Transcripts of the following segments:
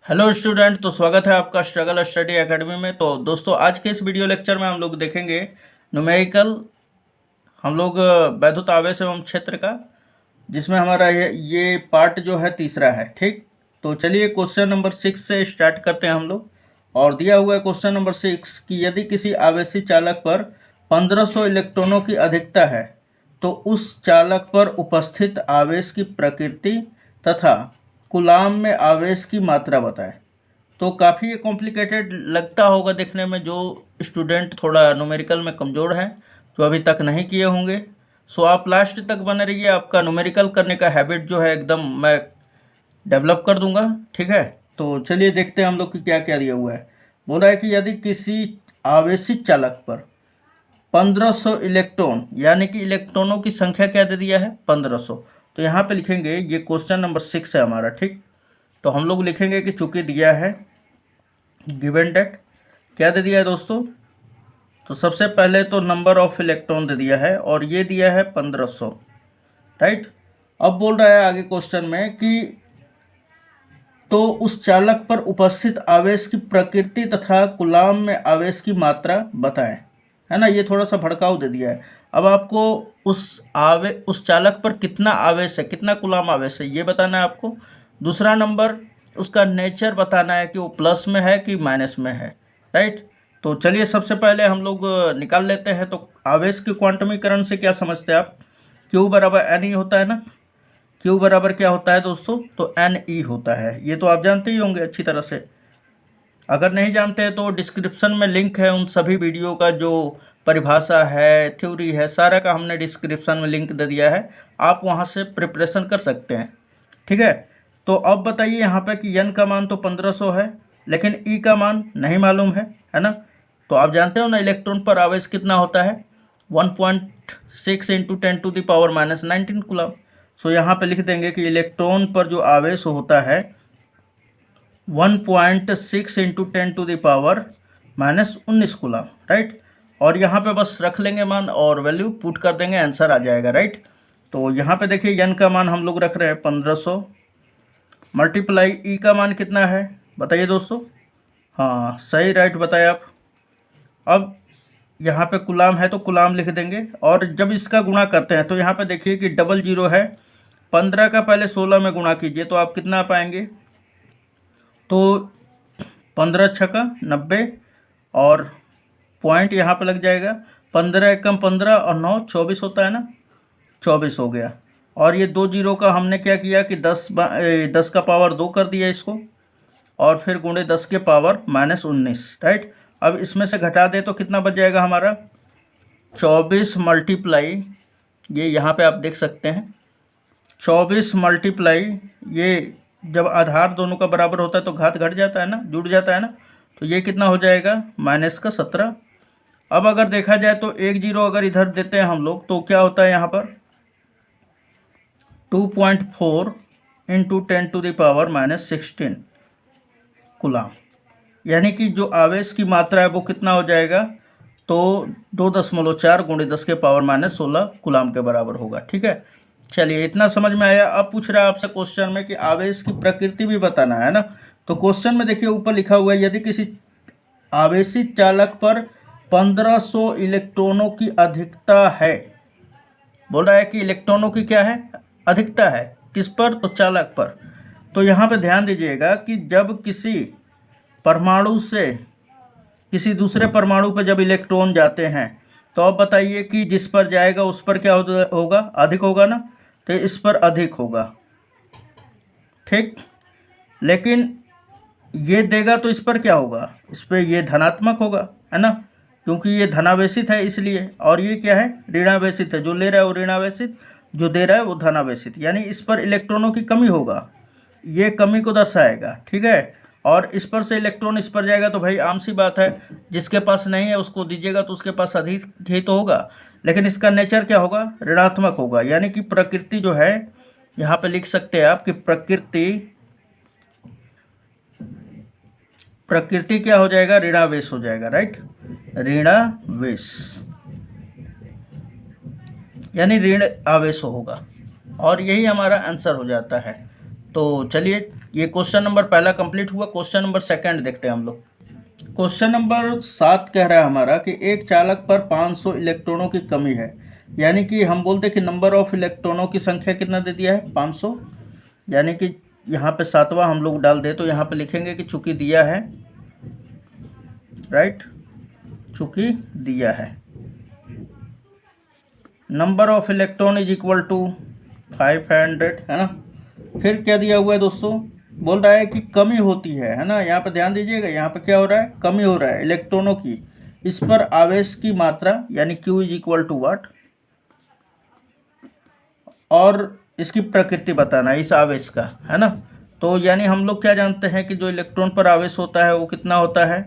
Hello student, तो स्वागत है आपका स्ट्रगल स्टडी एकेडमी में। तो दोस्तों, आज के इस वीडियो लेक्चर में हम लोग देखेंगे न्यूमेरिकल, हम लोग वैद्युत आवेश एवं क्षेत्र का, जिसमें हमारा ये पार्ट जो है तीसरा है। ठीक, तो चलिए क्वेश्चन नंबर 6 से स्टार्ट करते हैं हम लोग। और दिया हुआ है क्वेश्चन नंबर 6 कि यदि किसी आवेशी चालक पर 1500 इलेक्ट्रॉनों की अधिकता है तो उस चालक पर उपस्थित आवेश की प्रकृति तथा कूलाम में आवेश की मात्रा बताएं। तो काफ़ी कॉम्प्लिकेटेड लगता होगा देखने में, जो स्टूडेंट थोड़ा न्यूमेरिकल में कमज़ोर हैं, जो अभी तक नहीं किए होंगे। सो आप लास्ट तक बने रहिए, आपका न्यूमेरिकल करने का हैबिट जो है एकदम मैं डेवलप कर दूंगा। ठीक है, तो चलिए देखते हैं हम लोग की क्या क्या दिया हुआ है। बोल रहा है कि यदि किसी आवेशित चालक पर 1500 इलेक्ट्रॉन, यानी कि इलेक्ट्रॉनों की संख्या क्या दे दिया है 1500। तो यहाँ पे लिखेंगे, ये क्वेश्चन नंबर 6 है हमारा। ठीक, तो हम लोग लिखेंगे कि चूंकि दिया है गिवन डेट, क्या दे दिया है दोस्तों, तो सबसे पहले तो नंबर ऑफ इलेक्ट्रॉन दे दिया है और ये दिया है 1500। राइट, अब बोल रहा है आगे क्वेश्चन में कि तो उस चालक पर उपस्थित आवेश की प्रकृति तथा कूलाम में आवेश की मात्रा बताएं। है ना, ये थोड़ा सा भड़काऊ दे दिया है। अब आपको उस चालक पर कितना आवेश है, कितना कूलाम आवेश है, ये बताना है आपको। दूसरा नंबर, उसका नेचर बताना है कि वो प्लस में है कि माइनस में है। राइट, तो चलिए सबसे पहले हम लोग निकाल लेते हैं। तो आवेश के क्वांटमीकरण से क्या समझते हैं आप, क्यू बराबर एन ई होता है ना। क्यू बराबर क्या होता है दोस्तों, तो एन ई होता है। ये तो आप जानते ही होंगे अच्छी तरह से। अगर नहीं जानते हैं तो डिस्क्रिप्शन में लिंक है उन सभी वीडियो का, जो परिभाषा है, थ्योरी है, सारा का हमने डिस्क्रिप्शन में लिंक दे दिया है, आप वहां से प्रिपरेशन कर सकते हैं। ठीक है, तो अब बताइए यहाँ पे कि एन का मान तो 1500 है, लेकिन ई का मान नहीं मालूम है ना। तो आप जानते हो ना, इलेक्ट्रॉन पर आवेश कितना होता है, 1.6 इंटू 10⁻⁻19 कूलम। सो यहाँ पे लिख देंगे कि इलेक्ट्रॉन पर जो आवेश होता है 1.6 इंटू 10⁻⁻19 कूलम। राइट, और यहाँ पे बस रख लेंगे मान और वैल्यू पुट कर देंगे, आंसर आ जाएगा। राइट, तो यहाँ पे देखिए एन का मान हम लोग रख रहे हैं 1500 मल्टीप्लाई ई का मान कितना है बताइए दोस्तों। हाँ सही, राइट बताए आप। अब यहाँ पे कूलाम है तो कूलाम लिख देंगे, और जब इसका गुणा करते हैं तो यहाँ पे देखिए कि डबल जीरो है, 15 का पहले 16 में गुणा कीजिए तो आप कितना पाएंगे, तो 15 छक्का 90, और पॉइंट यहाँ पे लग जाएगा, 15 एकम 15 और 9 24 होता है ना, 24 हो गया। और ये 2 जीरो का हमने क्या किया कि 10 का पावर 2 कर दिया इसको, और फिर गुणे 10 के पावर -19। राइट, अब इसमें से घटा दे तो कितना बच जाएगा हमारा, 24 मल्टीप्लाई, ये यहाँ पे आप देख सकते हैं 24 मल्टीप्लाई, ये जब आधार दोनों का बराबर होता है तो घात घट जाता है ना, जुड़ जाता है ना, तो ये कितना हो जाएगा -17। अब अगर देखा जाए तो एक जीरो अगर इधर देते हैं हम लोग तो क्या होता है यहाँ पर 2.4 इंटू 10⁻⁻16 कूलम, यानी कि जो आवेश की मात्रा है वो कितना हो जाएगा, तो 2.4 गुणे 10 के पावर -16 कूलम के बराबर होगा। ठीक है, चलिए इतना समझ में आया। अब पूछ रहा है आपसे क्वेश्चन में कि आवेश की प्रकृति भी बताना है ना। तो क्वेश्चन में देखिए ऊपर लिखा हुआ है, यदि किसी आवेशित चालक पर 1500 इलेक्ट्रॉनों की अधिकता है, बोल रहा है कि इलेक्ट्रॉनों की क्या है, अधिकता है, किस पर, तो चालक पर। तो यहाँ पे ध्यान दीजिएगा कि जब किसी परमाणु से किसी दूसरे परमाणु पर जब इलेक्ट्रॉन जाते हैं तो अब बताइए कि जिस पर जाएगा उस पर क्या होगा, अधिक होगा ना, तो इस पर अधिक होगा। ठीक, लेकिन ये देगा तो इस पर क्या होगा, इस पर ये धनात्मक होगा, है ना, क्योंकि ये धनावेशित है इसलिए। और ये क्या है, ऋणावेशित है, जो ले रहा है वो ऋणावेशित, जो दे रहा है वो धनावेशित, यानी इस पर इलेक्ट्रॉनों की कमी होगा, ये कमी को दर्शाएगा। ठीक है, और इस पर से इलेक्ट्रॉन इस पर जाएगा तो भाई आम सी बात है, जिसके पास नहीं है उसको दीजिएगा तो उसके पास अधिक ही तो होगा, लेकिन इसका नेचर क्या होगा, ऋणात्मक होगा। यानी कि प्रकृति जो है, यहाँ पे लिख सकते हैं आप कि प्रकृति क्या हो जाएगा, ऋणावेश हो जाएगा। राइट, ऋणावेश यानी ऋण आवेश होगा, और यही हमारा आंसर हो जाता है। तो चलिए ये क्वेश्चन नंबर पहला कंप्लीट हुआ। क्वेश्चन नंबर सेकंड देखते हैं हम लोग। क्वेश्चन नंबर 7 कह रहा है हमारा कि एक चालक पर 500 इलेक्ट्रॉनों की कमी है, यानी कि हम बोलते हैं कि नंबर ऑफ इलेक्ट्रॉनों की संख्या कितना दे दिया है 500, यानी कि यहाँ पे 7वां हम लोग डाल दे तो यहाँ पे लिखेंगे कि चूंकि दिया है, राइट, चूंकि दिया है number of electron is equal to 500, है ना। फिर क्या दिया हुआ है दोस्तों, बोल रहा है कि कमी होती है ना। यहाँ पे ध्यान दीजिएगा, यहाँ पे क्या हो रहा है, कमी हो रहा है इलेक्ट्रॉनों की। इस पर आवेश की मात्रा यानी Q इज इक्वल टू वाट, और इसकी प्रकृति बताना है इस आवेश का, है ना। तो यानी हम लोग क्या जानते हैं कि जो इलेक्ट्रॉन पर आवेश होता है वो कितना होता है,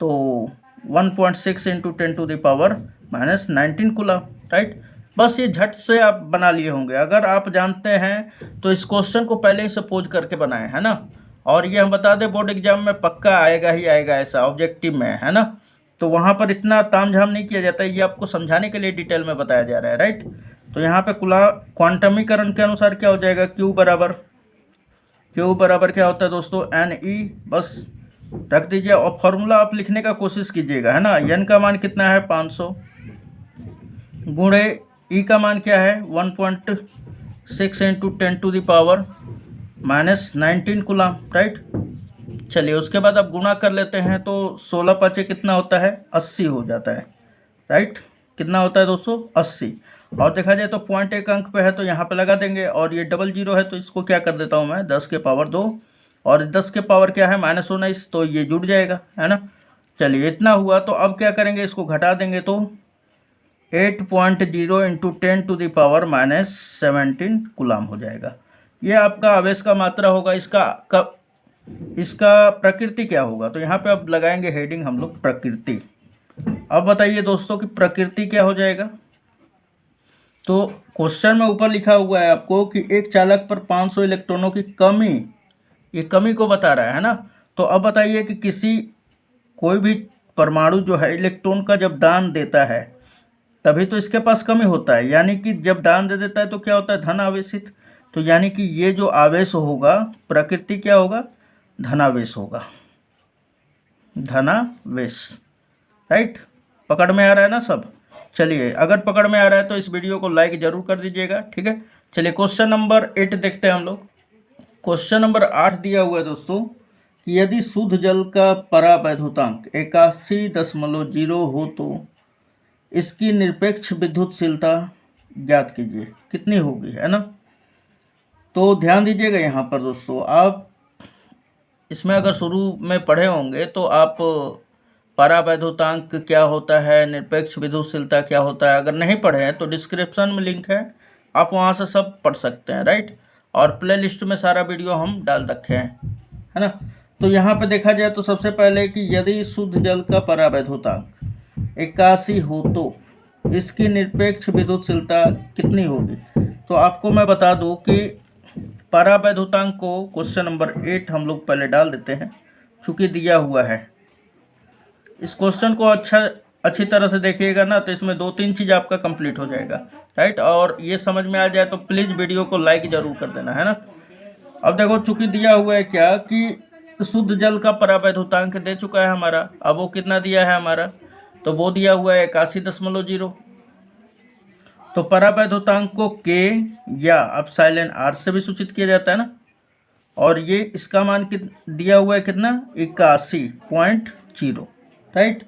तो 1.6 इंटू 10⁻⁻19 कूलम, राइट। बस ये झट से आप बना लिए होंगे। अगर आप जानते हैं तो इस क्वेश्चन को पहले ही सपोज करके बनाएं, है ना। और ये हम बता दें बोर्ड एग्जाम में पक्का आएगा ही आएगा, ऐसा ऑब्जेक्टिव में, है ना। तो वहाँ पर इतना तामझाम नहीं किया जाता है, ये आपको समझाने के लिए डिटेल में बताया जा रहा है, राइट। तो यहाँ पे क्वांटमीकरण के अनुसार क्या हो जाएगा, Q बराबर क्या होता है दोस्तों, Ne, बस रख दीजिए। और फॉर्मूला आप लिखने का कोशिश कीजिएगा, है ना। N का मान कितना है 500 गुणे E का मान क्या है 1.6 इंटू 10⁻⁻19 कूलम, राइट। चलिए उसके बाद आप गुणा कर लेते हैं तो 16 पाँचे कितना होता है 80 हो जाता है, राइट। कितना होता है दोस्तों 80। और देखा जाए तो पॉइंट एक अंक पे है तो यहाँ पे लगा देंगे, और ये डबल जीरो है तो इसको क्या कर देता हूँ मैं 10 के पावर 2, और 10 के पावर क्या है -19, तो ये जुड़ जाएगा, है ना। चलिए इतना हुआ, तो अब क्या करेंगे, इसको घटा देंगे तो 8.0 इंटू 10⁻⁻17 कूलम हो जाएगा। ये आपका आवेश का मात्रा होगा। इसका प्रकृति क्या होगा, तो यहाँ पे अब लगाएंगे हेडिंग हम लोग प्रकृति। अब बताइए दोस्तों कि प्रकृति क्या हो जाएगा। तो क्वेश्चन में ऊपर लिखा हुआ है आपको कि एक चालक पर 500 इलेक्ट्रॉनों की कमी, ये कमी को बता रहा है ना। तो अब बताइए कि कोई भी परमाणु जो है इलेक्ट्रॉन का जब दान देता है तभी तो इसके पास कमी होता है, यानी कि जब दान दे देता है तो क्या होता है धन आवेशित। तो यानी कि ये जो आवेश होगा प्रकृति क्या होगा, धनावेश होगा, धनावेश, राइट। पकड़ में आ रहा है ना सब। चलिए अगर पकड़ में आ रहा है तो इस वीडियो को लाइक जरूर कर दीजिएगा, ठीक है। चलिए क्वेश्चन नंबर 8 देखते हैं हम लोग। क्वेश्चन नंबर 8 दिया हुआ है दोस्तों कि यदि शुद्ध जल का परावैद्युतांक 81.0 हो तो इसकी निरपेक्ष विद्युतशीलता ज्ञात कीजिए, कितनी होगी, है ना। तो ध्यान दीजिएगा यहाँ पर दोस्तों, आप इसमें अगर शुरू में पढ़े होंगे तो आप परावैद्युतांक क्या होता है, निरपेक्ष विद्युतशीलता क्या होता है, अगर नहीं पढ़े हैं तो डिस्क्रिप्शन में लिंक है, आप वहाँ से सब पढ़ सकते हैं, राइट। और प्ले लिस्ट में सारा वीडियो हम डाल रखे हैं, है ना। तो यहाँ पे देखा जाए तो सबसे पहले कि यदि शुद्ध जल का परावैद्युतांक 81 हो तो इसकी निरपेक्ष विद्युतशीलता कितनी होगी। तो आपको मैं बता दूं कि परावैद्युतांक को क्वेश्चन नंबर 8 हम लोग पहले डाल देते हैं, चूँकि दिया हुआ है। इस क्वेश्चन को अच्छी तरह से देखिएगा ना, तो इसमें 2-3 चीज़ आपका कंप्लीट हो जाएगा, राइट। और ये समझ में आ जाए तो प्लीज़ वीडियो को लाइक ज़रूर कर देना, है ना। अब देखो चूँकि दिया हुआ है क्या कि शुद्ध जल का परावैद्युतांक दे चुका है हमारा, अब वो कितना दिया है हमारा, तो वो दिया हुआ है 81.0। तो परावैद्युतांक को K या एप्सिलॉन R से भी सूचित किया जाता है ना। और ये इसका मान दिया हुआ है कितना 81.0, राइट।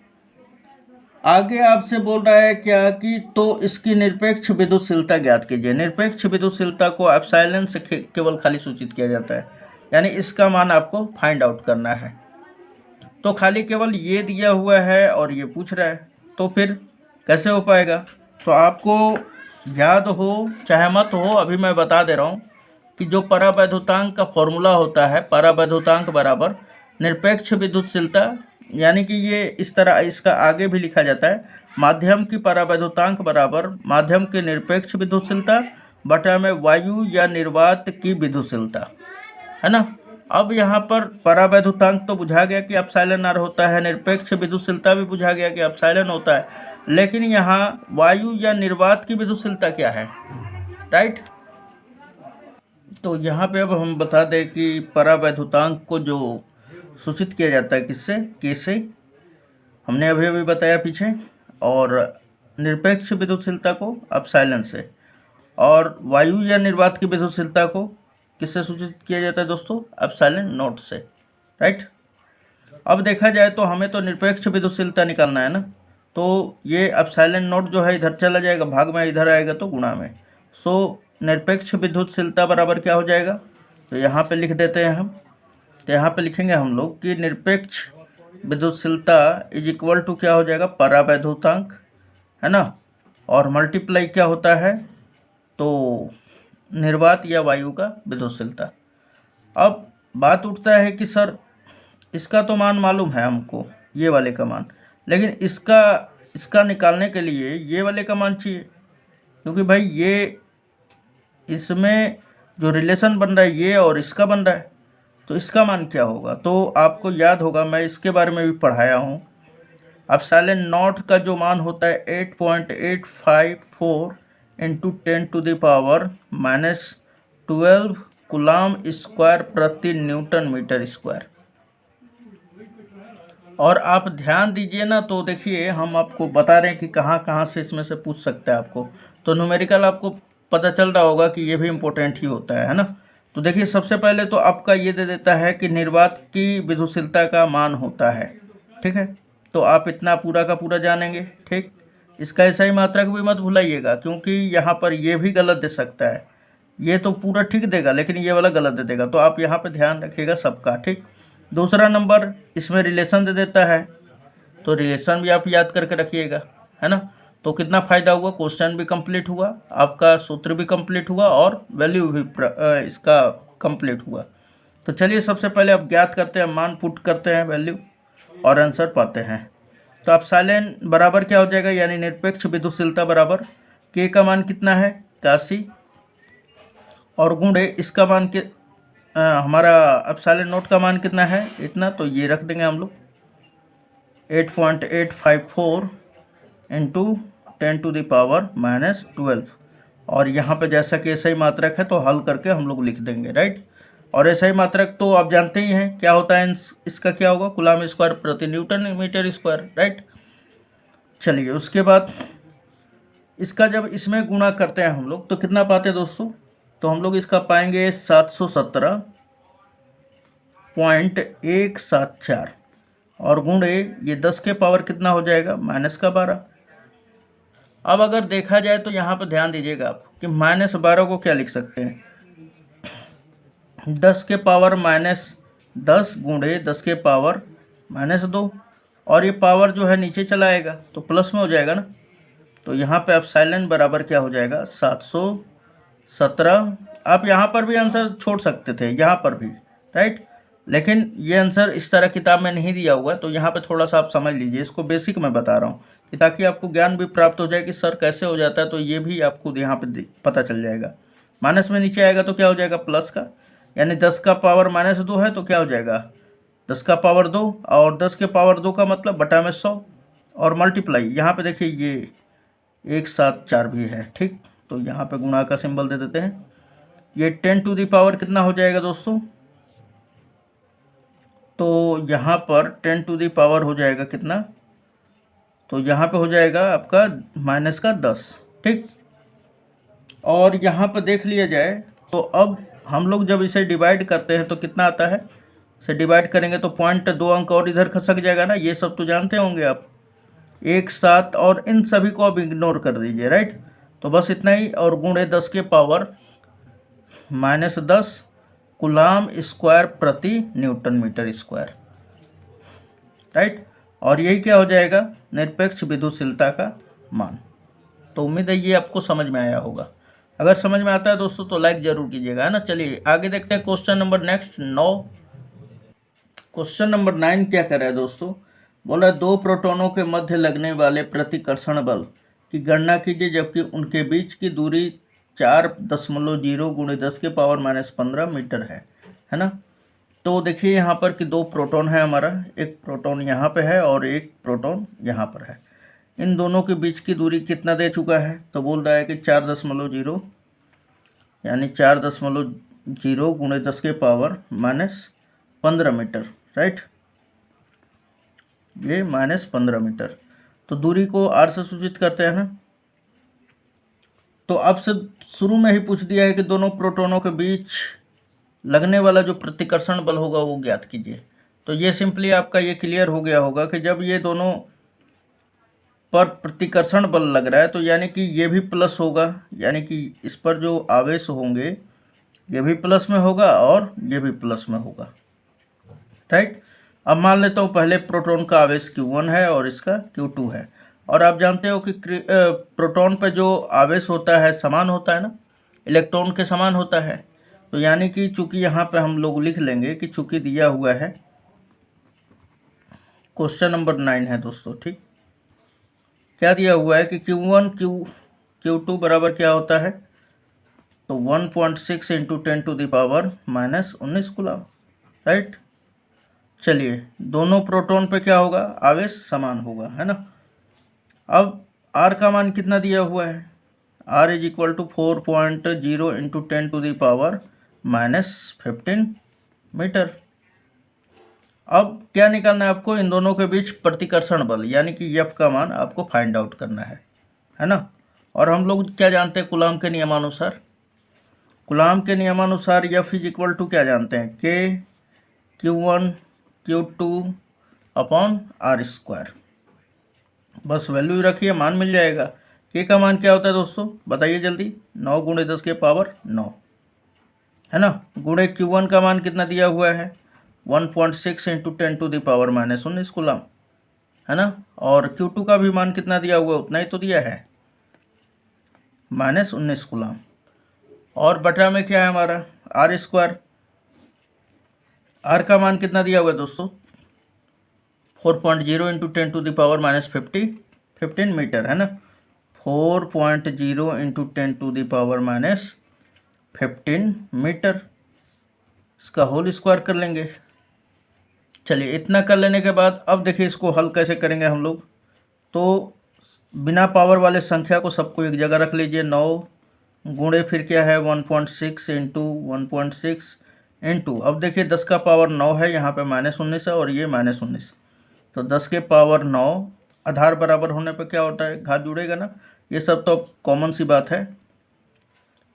आगे आपसे बोल रहा है क्या कि तो इसकी निरपेक्ष विद्युतशीलता ज्ञात कीजिए। निरपेक्ष विद्युतशीलता को एप्सिलॉन से केवल खाली सूचित किया जाता है, यानी इसका मान आपको फाइंड आउट करना है। तो खाली केवल ये दिया हुआ है और ये पूछ रहा है, तो फिर कैसे हो पाएगा। तो आपको याद हो चाहे मत हो, अभी मैं बता दे रहा हूँ कि जो परावैद्युतांक का फॉर्मूला होता है, परावैद्युतांक बराबर निरपेक्ष विद्युतशीलता, यानी कि ये इस तरह इसका आगे भी लिखा जाता है, माध्यम की परावैद्युतांक बराबर माध्यम की निरपेक्ष विद्युतशीलता बटा में वायु या निर्वात की विद्युतशीलता, है ना। अब यहाँ पर परावैद्युतांक तो बुझा गया कि एप्सिलॉन R होता है, निरपेक्ष विद्युतशीलता भी बुझा गया कि एप्सिलॉन होता है, लेकिन यहाँ वायु या निर्वात की विद्युतशीलता क्या है, राइट। तो यहाँ पे अब हम बता दें कि परावैद्युतांक को जो सूचित किया जाता है किससे, के से, हमने अभी अभी बताया पीछे, और निरपेक्ष विद्युतशीलता को एप्सिलॉन से, और वायु या निर्वात की विद्युतशीलता को किससे सूचित किया जाता है दोस्तों, एप्सिलॉन नॉट से, राइट। अब देखा जाए तो हमें तो निरपेक्ष विद्युतशीलता निकालना है ना, तो ये एप्सिलॉन नॉट जो है इधर चला जाएगा, भाग में इधर आएगा तो गुणा में। सो निरपेक्ष विद्युतशीलता बराबर क्या हो जाएगा, तो यहाँ पे लिख देते हैं हम। तो यहाँ पे लिखेंगे हम लोग कि निरपेक्ष विद्युतशीलता इज इक्वल टू क्या हो जाएगा, परावैद्युतांक, है ना, और मल्टीप्लाई क्या होता है, तो निर्वात या वायु का विद्युतशीलता। अब बात उठता है कि सर इसका तो मान मालूम है हमको, ये वाले का मान, लेकिन इसका निकालने के लिए ये वाले का मान चाहिए, क्योंकि भाई ये इसमें जो रिलेशन बन रहा है ये और इसका बन रहा है, तो इसका मान क्या होगा। तो आपको याद होगा, मैं इसके बारे में भी पढ़ाया हूँ। एप्सिलॉन नॉट का जो मान होता है 8.854 इंटू 10⁻⁻12 कूलाम स्क्वायर प्रति न्यूटन मीटर स्क्वायर। और आप ध्यान दीजिए ना, तो देखिए हम आपको बता रहे हैं कि कहाँ कहाँ से इसमें से पूछ सकते हैं आपको, तो न्यूमेरिकल आपको पता चल रहा होगा कि ये भी इम्पोर्टेंट ही होता है ना। तो देखिए सबसे पहले तो आपका ये दे देता है कि निर्वात की विद्युतशीलता का मान होता है, ठीक है, तो आप इतना पूरा का पूरा जानेंगे, ठीक। इसका ऐसा ही मात्रक भी मत भूलाइएगा, क्योंकि यहाँ पर ये भी गलत दे सकता है, ये तो पूरा ठीक देगा लेकिन ये वाला गलत दे देगा, तो आप यहाँ पर ध्यान रखिएगा सबका, ठीक। दूसरा नंबर इसमें रिलेशन दे देता है, तो रिलेशन भी आप याद करके रखिएगा, है ना। तो कितना फ़ायदा हुआ, क्वेश्चन भी कंप्लीट हुआ, आपका सूत्र भी कंप्लीट हुआ, और वैल्यू भी इसका कंप्लीट हुआ। तो चलिए सबसे पहले आप ज्ञात करते हैं, मान पुट करते हैं वैल्यू और आंसर पाते हैं। तो एप्सिलॉन बराबर क्या हो जाएगा, यानी निरपेक्ष विद्युतशीलता बराबर के का मान कितना है 81, और गुणे इसका मान के हमारा एप्सिलॉन नॉट का मान कितना है इतना, तो ये रख देंगे हम लोग 8.854 इंटू 10⁻⁻12, और यहाँ पे जैसा कि ऐसा ही मात्रक है तो हल करके हम लोग लिख देंगे, राइट। और ऐसा ही मात्रक तो आप जानते ही हैं क्या होता है, इसका क्या होगा, कूलाम स्क्वायर प्रति न्यूटन मीटर स्क्वायर, राइट। चलिए उसके बाद इसका जब इसमें गुणा करते हैं हम लोग तो कितना पाते हैं दोस्तों, तो हम लोग इसका पाएंगे 717.174, और गुणे ये 10 के पावर कितना हो जाएगा, -12। अब अगर देखा जाए तो यहाँ पर ध्यान दीजिएगा आप कि -12 को क्या लिख सकते हैं, 10 के पावर -10 गुणे 10 के पावर -2, और ये पावर जो है नीचे चला आएगा तो प्लस में हो जाएगा ना। तो यहाँ पे एप्सिलॉन बराबर क्या हो जाएगा 717। आप यहाँ पर भी आंसर छोड़ सकते थे, यहाँ पर भी, राइट, लेकिन ये आंसर इस तरह किताब में नहीं दिया हुआ है, तो यहाँ पे थोड़ा सा आप समझ लीजिए, इसको बेसिक में बता रहा हूँ कि ताकि आपको ज्ञान भी प्राप्त हो जाए कि सर कैसे हो जाता है, तो ये भी आपको यहाँ पे पता चल जाएगा। माइनस में नीचे आएगा तो क्या हो जाएगा प्लस का, यानी 10 का पावर -2 है तो क्या हो जाएगा 10 का पावर 2, और 10 के पावर 2 का मतलब बटा में 100, और मल्टीप्लाई यहाँ पे देखिए ये 174 भी है, ठीक। तो यहाँ पे गुणा का सिंबल दे देते हैं, ये 10⁻⁻ कितना हो जाएगा दोस्तों, तो यहाँ पर 10⁻⁻ हो जाएगा कितना, तो यहाँ पे हो जाएगा आपका -10, ठीक। और यहाँ पर देख लिया जाए तो अब हम लोग जब इसे डिवाइड करते हैं तो कितना आता है, इसे डिवाइड करेंगे तो 0.2 अंक और इधर खसक जाएगा ना, ये सब तो जानते होंगे आप, 1 7, और इन सभी को अब इग्नोर कर दीजिए, राइट। तो बस इतना ही, और गुणे 10 के पावर -10 कूलाम स्क्वायर प्रति न्यूटन मीटर स्क्वायर, राइट। और यही क्या हो जाएगा निरपेक्ष विद्युतशीलता का मान। तो उम्मीद है ये आपको समझ में आया होगा, अगर समझ में आता है दोस्तों तो लाइक जरूर कीजिएगा, है ना। चलिए आगे देखते हैं question number next 9। Question number 9 क्या कर रहा है दोस्तों, बोला 2 प्रोटॉनों के मध्य लगने वाले प्रतिकर्षण बल की गणना कीजिए जबकि उनके बीच की दूरी 4.0 गुणे 10 के पावर -15 मीटर है ना। तो देखिए यहाँ पर कि 2 प्रोटॉन है हमारा, एक प्रोटॉन यहाँ पे है और एक प्रोटॉन यहाँ पर है, इन दोनों के बीच की दूरी कितना दे चुका है, तो बोल रहा है कि 4.0, यानी 0 गुणे 10 के पावर -15 मीटर, राइट। ये -15 मीटर। तो दूरी को r से सूचित करते हैं ना। तो आपसे शुरू में ही पूछ दिया है कि दोनों प्रोटॉनों के बीच लगने वाला जो प्रतिकर्षण बल होगा वो ज्ञात कीजिए। तो ये सिंपली आपका ये क्लियर हो गया होगा कि जब ये दोनों पर प्रतिकर्षण बल लग रहा है तो यानी कि ये भी प्लस होगा, यानी कि इस पर जो आवेश होंगे ये भी प्लस में होगा और ये भी प्लस में होगा, राइट। अब मान लेता हूँ पहले प्रोटॉन का आवेश Q1 है और इसका Q2 है, और आप जानते हो कि प्रोटॉन पे जो आवेश होता है समान होता है ना, इलेक्ट्रॉन के समान होता है। तो यानी कि चूंकि यहाँ पे हम लोग लिख लेंगे कि चूंकि दिया हुआ है, क्वेश्चन नंबर 9 है दोस्तों, ठीक। क्या दिया हुआ है कि Q1 Q2 बराबर क्या होता है, तो 1.6 इंटू 10⁻⁻19 कूलम, राइट। चलिए दोनों प्रोटॉन पे क्या होगा, आवेश समान होगा, है ना। अब R का मान कितना दिया हुआ है, R is equal to 4.0 into 10⁻⁻15 metre. अब क्या निकालना है आपको, इन दोनों के बीच प्रतिकर्षण बल यानी कि F का मान आपको फाइंड आउट करना है ना। और हम लोग क्या जानते हैं कूलॉम के नियमानुसार, कूलॉम के नियमानुसार F इज इक्वल टू क्या जानते हैं, K Q1 Q2 upon R²। बस वैल्यू रखिए, मान मिल जाएगा। K का मान क्या होता है दोस्तों, बताइए जल्दी, 9 गुणे 10 के पावर 9, है ना। गुणे Q1 का मान कितना दिया हुआ है, 1.6 इंटू 10⁻⁻19 कूलम, है ना। और Q2 का भी मान कितना दिया हुआ है, उतना ही तो दिया है, -19 कूलम। और बटा में क्या है हमारा, R²। R का मान कितना दिया हुआ है दोस्तों, 4.0 इंटू 10⁻⁻15 मीटर, है ना। 4.0 इंटू 10⁻⁻15 मीटर, इसका होल स्क्वायर कर लेंगे। चलिए इतना कर लेने के बाद अब देखिए इसको हल कैसे करेंगे हम लोग। तो बिना पावर वाले संख्या को सबको एक जगह रख लीजिए, 9 गुणे फिर क्या है 1.6 इंटू 1.6 इंटू, अब देखिए 10 का पावर 9 है, यहाँ पे -19 है और ये -19, तो 10 के पावर 9 आधार बराबर होने पे क्या होता है, घात जुड़ेगा ना, ये सब तो कॉमन सी बात है।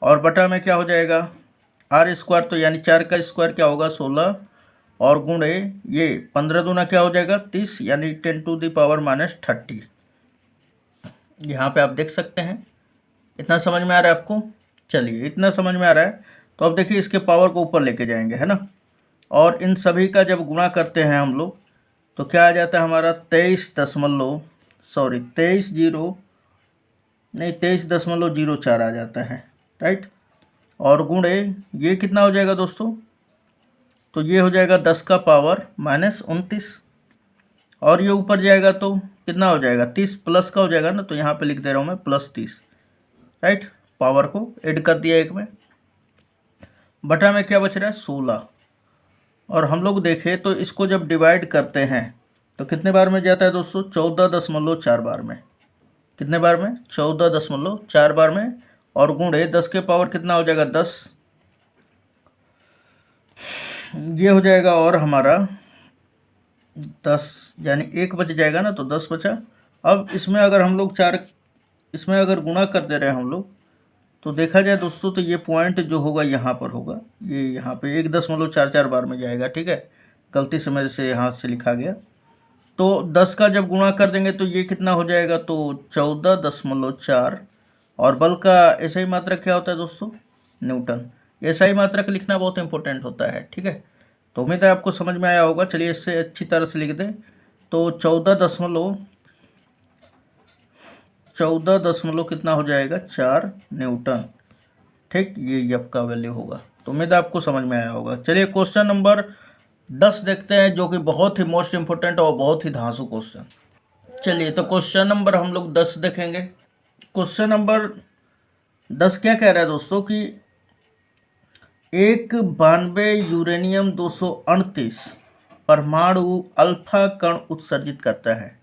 और बटा में क्या हो जाएगा, R², तो यानी 4 का स्क्वायर क्या होगा 16, और गुणे ये 15 दूना क्या हो जाएगा 30, यानी 10⁻⁻30। यहाँ पे आप देख सकते हैं। इतना समझ में आ रहा है आपको, चलिए इतना समझ में आ रहा है। तो अब देखिए इसके पावर को ऊपर लेके जाएंगे, है ना। और इन सभी का जब गुणा करते हैं हम लोग तो क्या आ जाता है हमारा 23.04 आ जाता है, राइट। और गुणे ये कितना हो जाएगा दोस्तों, तो ये हो जाएगा 10 का पावर -29, और ये ऊपर जाएगा तो कितना हो जाएगा 30 प्लस का हो जाएगा ना, तो यहाँ पे लिख दे रहा हूँ मैं +30, राइट। पावर को ऐड कर दिया एक में, बटा में क्या बच रहा है 16। और हम लोग देखें तो इसको जब डिवाइड करते हैं तो कितने बार में जाता है दोस्तों, 14.4 बार में। कितने बार में, 14.4 बार में। और गुणे 10 के पावर कितना हो जाएगा 10, ये हो जाएगा, और हमारा 10 यानी 1 बच जाएगा ना, तो 10 बचा। अब इसमें अगर हम लोग 4 इसमें अगर गुणा कर दे रहे हैं हम लोग तो देखा जाए दोस्तों तो ये पॉइंट जो होगा यहाँ पर होगा, ये यहाँ पे 1.44 बार में जाएगा, ठीक है। गलती से मेरे से हाथ से लिखा गया। तो 10 का जब गुणा कर देंगे तो ये कितना हो जाएगा, तो 14.4। और बल का ऐसा ही मात्रक क्या होता है दोस्तों, न्यूटन। ऐसा ही मात्रक लिखना बहुत इंपॉर्टेंट होता है, ठीक है। तो उम्मीद है आपको समझ में आया होगा। चलिए इससे अच्छी तरह से लिख दें, तो 14 कितना हो जाएगा 4 न्यूटन, ठीक। ये एफ का वैल्यू होगा। तो उम्मीद है आपको समझ में आया होगा। चलिए क्वेश्चन नंबर 10 देखते हैं, जो कि बहुत ही मोस्ट इंपॉर्टेंट और बहुत ही धांसू क्वेश्चन। चलिए तो क्वेश्चन नंबर हम लोग 10 देखेंगे। क्वेश्चन नंबर 10 क्या कह रहा है दोस्तों कि एक 92 यूरेनियम 238 परमाणु अल्फा कण उत्सर्जित करता है।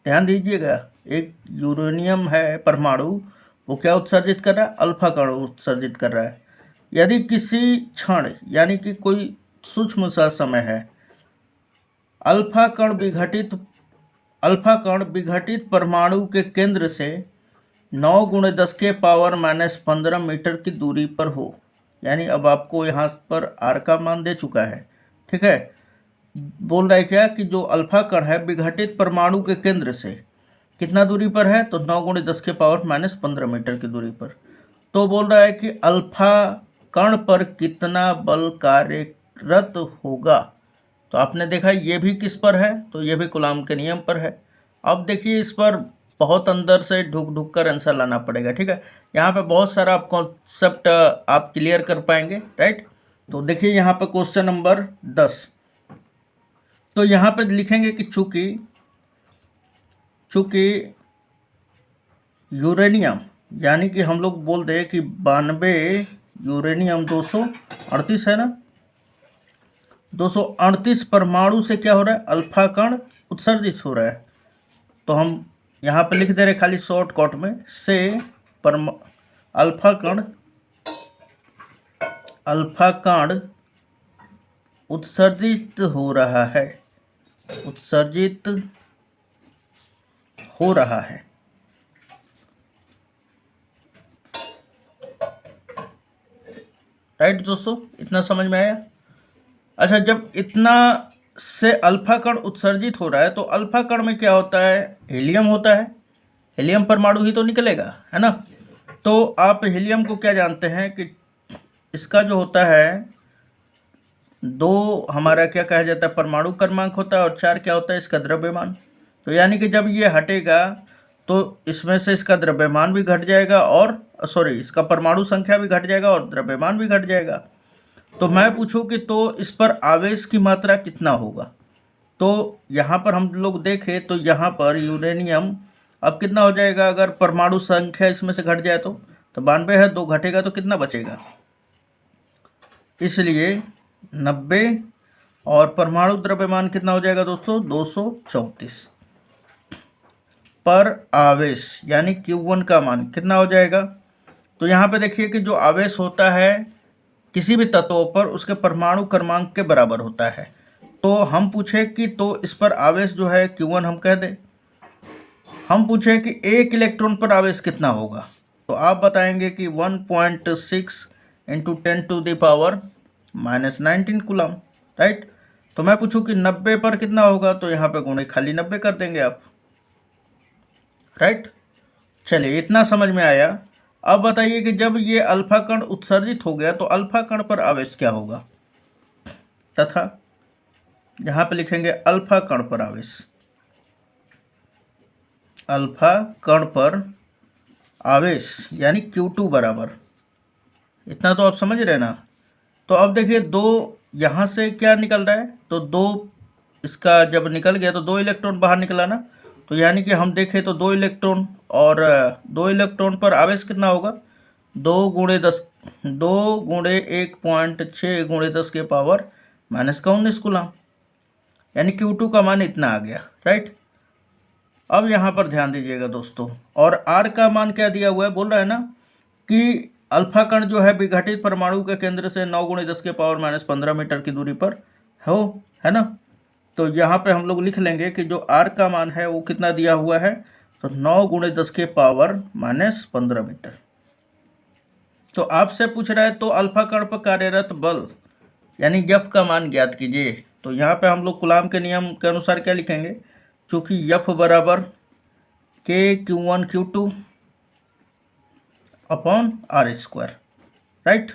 ध्यान दीजिएगा, एक यूरेनियम है परमाणु, वो क्या उत्सर्जित कर रहा है, अल्फा कण उत्सर्जित कर रहा है। यदि किसी क्षण यानी कि कोई सूक्ष्म सा समय है, अल्फा कण विघटित परमाणु के केंद्र से 9 × 10⁻⁻15 मीटर की दूरी पर हो, यानी अब आपको यहाँ पर r का मान दे चुका है, ठीक है। बोल रहा है क्या कि जो अल्फा कण है विघटित परमाणु के केंद्र से कितना दूरी पर है, तो 9 × 10⁻⁻15 मीटर की दूरी पर। तो बोल रहा है कि अल्फा कण पर कितना बल कार्यरत होगा। तो आपने देखा ये भी किस पर है, तो ये भी कूलाम के नियम पर है। अब देखिए इस पर बहुत अंदर से ढुक कर आंसर लाना पड़ेगा, ठीक है। यहाँ पे बहुत सारा आप कॉन्सेप्ट आप क्लियर कर पाएंगे, राइट। तो देखिए यहाँ पर क्वेश्चन नंबर 10, तो यहाँ पे लिखेंगे कि चूंकि यूरेनियम यानी कि हम लोग बोल दें कि 92 यूरेनियम 238 है ना, 238 परमाणु से क्या हो रहा है, अल्फा कण उत्सर्जित हो रहा है। तो हम यहाँ पे लिख दे रहे खाली शॉर्टकट में से अल्फा कण उत्सर्जित हो रहा है, राइट दोस्तों, इतना समझ में आया। अच्छा, जब इतना से अल्फा कण उत्सर्जित हो रहा है तो अल्फा कण में क्या होता है, हीलियम होता है, हीलियम परमाणु ही तो निकलेगा, है ना। तो आप हीलियम को क्या जानते हैं कि इसका जो होता है 2 हमारा क्या कहा जाता है, परमाणु क्रमांक होता है, और 4 क्या होता है, इसका द्रव्यमान। तो यानी कि जब ये हटेगा तो इसमें से इसका द्रव्यमान भी घट जाएगा, और इसका परमाणु संख्या भी घट जाएगा और द्रव्यमान भी घट जाएगा। तो मैं पूछूं कि तो इस पर आवेश की मात्रा कितना होगा। तो यहाँ पर हम लोग देखें तो यहाँ पर यूरेनियम अब कितना हो जाएगा, अगर परमाणु संख्या इसमें से घट जाए तो 92 है, 2 घटेगा तो कितना बचेगा, इसलिए 90, और परमाणु द्रव्यमान कितना हो जाएगा दोस्तों, 234 पर आवेश, यानी Q1 का मान कितना हो जाएगा। तो यहाँ पे देखिए कि जो आवेश होता है किसी भी तत्व पर उसके परमाणु क्रमांक के बराबर होता है। तो हम पूछे कि तो इस पर आवेश जो है Q1 हम कह दें, हम पूछे कि 1 इलेक्ट्रॉन पर आवेश कितना होगा, तो आप बताएंगे कि 1.6 × 10⁻⁻19 कूलम, राइट। तो मैं पूछूं कि 90 पर कितना होगा, तो यहाँ पे गुणे खाली 90 कर देंगे आप, राइट। चलिए इतना समझ में आया। अब बताइए कि जब ये अल्फा कण उत्सर्जित हो गया तो अल्फा कण पर आवेश क्या होगा, तथा यहाँ पे लिखेंगे अल्फा कण पर आवेश, अल्फा कण पर आवेश यानी Q2 बराबर, इतना तो आप समझ रहे ना। तो अब देखिए 2 यहाँ से क्या निकल रहा है, तो 2 इसका जब निकल गया तो 2 इलेक्ट्रॉन बाहर निकला ना। तो यानी कि हम देखें तो 2 इलेक्ट्रॉन, और 2 इलेक्ट्रॉन पर आवेश कितना होगा, 2 × 1.6 × 10⁻⁻19 कूलम, यानी Q2 का मान इतना आ गया, राइट। अब यहाँ पर ध्यान दीजिएगा दोस्तों, और R का मान क्या दिया हुआ है, बोल रहा है ना कि अल्फा कण जो है विघटित परमाणु के केंद्र से 9 × 10⁻⁻15 मीटर की दूरी पर हो, है ना। तो यहाँ पे हम लोग लिख लेंगे कि जो R का मान है वो कितना दिया हुआ है, तो 9 × 10⁻⁻15 मीटर। तो आपसे पूछ रहा है तो अल्फा कण पर कार्यरत बल यानी F का मान ज्ञात कीजिए। तो यहाँ पे हम लोग कूलाम के नियम के अनुसार क्या लिखेंगे, चूँकि F बराबर K Q1 Q2/r², राइट।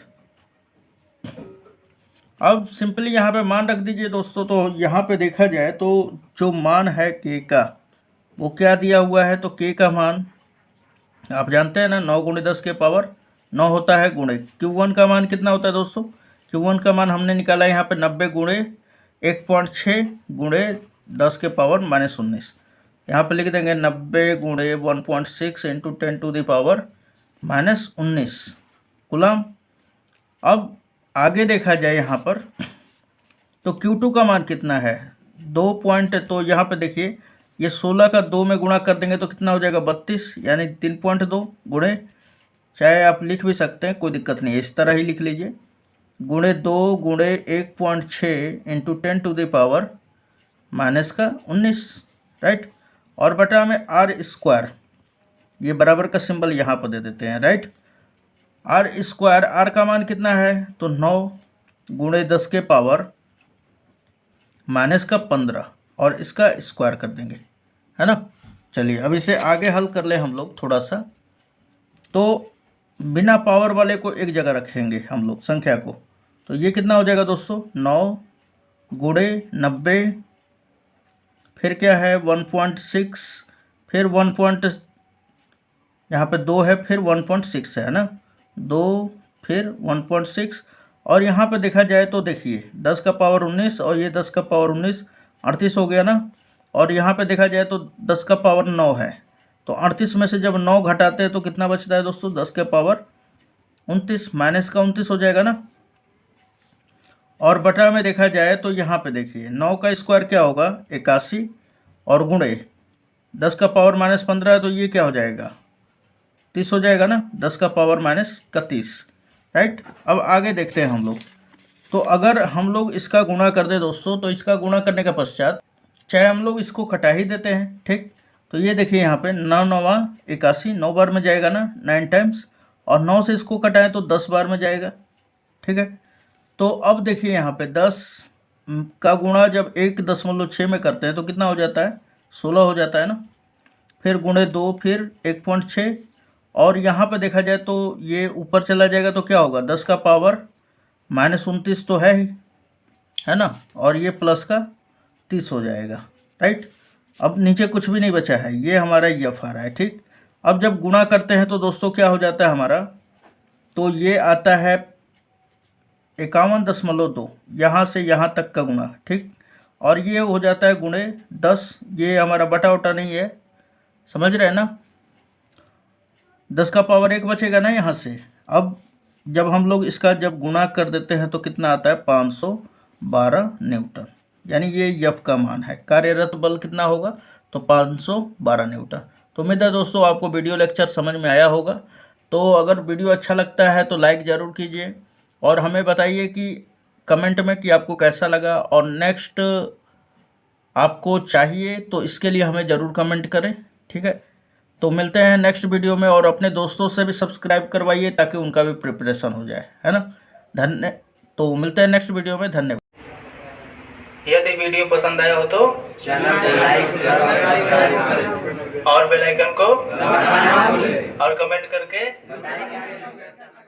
अब सिंपली यहाँ पे मान रख दीजिए दोस्तों। तो यहाँ पे देखा जाए तो जो मान है K का वो क्या दिया हुआ है, तो K का मान आप जानते हैं ना 9 × 10⁻9 होता है, गुणे Q1 का मान कितना होता है दोस्तों, Q1 का मान हमने निकाला यहाँ पे 90 × 1.6 × 10⁻⁻19। यहाँ पे लिख देंगे 90 × 1.6 × 10⁻⁻19 कूलम। अब आगे देखा जाए यहाँ पर तो Q2 का मान कितना है, 2 पॉइंट, तो यहाँ पे देखिए ये 16 का 2 में गुणा कर देंगे तो कितना हो जाएगा 32, यानी 3.2 × चाहे आप लिख भी सकते हैं, कोई दिक्कत नहीं है, इस तरह ही लिख लीजिए। गुणे 2 गुणे 1.6 into 10 to the power minus का 19, राइट। और बटा में आर स्क्वायर, ये बराबर का सिंबल यहाँ पर दे देते हैं, राइट। आर स्क्वायर, आर का मान कितना है तो 9 गुणे 10 के पावर माइनस का 15 और इसका स्क्वायर कर देंगे, है ना। चलिए अब इसे आगे हल कर ले हम लोग थोड़ा सा। तो बिना पावर वाले को एक जगह रखेंगे हम लोग संख्या को, तो ये कितना हो जाएगा दोस्तों 9 गुणे 90, फिर क्या है 1.6, फिर 1. यहाँ पे 2 है, फिर 1.6 है ना, 2 फिर 1.6। और यहाँ पे देखा जाए तो देखिए 10 का पावर 19 और ये 10 का पावर 19, 38 हो गया ना। और यहाँ पे देखा जाए तो 10 का पावर 9 है, तो 38 में से जब 9 घटाते हैं तो कितना बचता है दोस्तों 10 के पावर 29, माइनस का 29 हो जाएगा ना। और बटा में देखा जाए तो यहाँ पे देखिए 9 का स्क्वायर क्या होगा 81 और गुणे 10 का पावर माइनस 15 है, तो ये क्या हो जाएगा 30 हो जाएगा ना, 10 का पावर माइनस 31, राइट। अब आगे देखते हैं हम लोग। तो अगर हम लोग इसका गुणा कर दे दोस्तों, तो इसका गुणा करने के पश्चात चाहे हम लोग इसको कटा ही देते हैं, ठीक। तो ये देखिए यहाँ पे 9 9 81, 9 बार में जाएगा ना 9 टाइम्स, और 9 से इसको कटाएं तो 10 बार में जाएगा, ठीक है। तो अब देखिए यहाँ पे 10 का गुणा जब 1.6 में करते हैं तो कितना हो जाता है 16 हो जाता है ना। फिर गुणे 2, फिर 1.6, और यहाँ पे देखा जाए तो ये ऊपर चला जाएगा तो क्या होगा 10 का पावर माइनस 29 तो है ही, है ना, और ये प्लस का 30 हो जाएगा, राइट। अब नीचे कुछ भी नहीं बचा है, ये हमारा एफ आ रहा है, ठीक। अब जब गुणा करते हैं तो दोस्तों क्या हो जाता है हमारा, तो ये आता है 51.2, यहाँ से यहाँ तक का गुणा, ठीक। और ये हो जाता है गुणे 10, ये हमारा बटा उटा नहीं है, समझ रहे हैं ना। 10 का पावर 1 बचेगा ना यहाँ से। अब जब हम लोग इसका जब गुणा कर देते हैं तो कितना आता है 512 न्यूटन, यानी ये एफ का मान है। कार्यरत बल कितना होगा तो 512 न्यूटन। तो उम्मीद है दोस्तों आपको वीडियो लेक्चर समझ में आया होगा। तो अगर वीडियो अच्छा लगता है तो लाइक ज़रूर कीजिए, और हमें बताइए कि कमेंट में कि आपको कैसा लगा, और नेक्स्ट आपको चाहिए तो इसके लिए हमें ज़रूर कमेंट करें, ठीक है। तो मिलते हैं नेक्स्ट वीडियो में, और अपने दोस्तों से भी सब्सक्राइब करवाइए ताकि उनका भी प्रिपरेशन हो जाए, है ना। तो मिलते हैं नेक्स्ट वीडियो में, धन्यवाद। यदि वीडियो पसंद आया हो तो चैनल को लाइक करें और बेल आइकन को दबाना ना भूलें और कमेंट करके बताइए।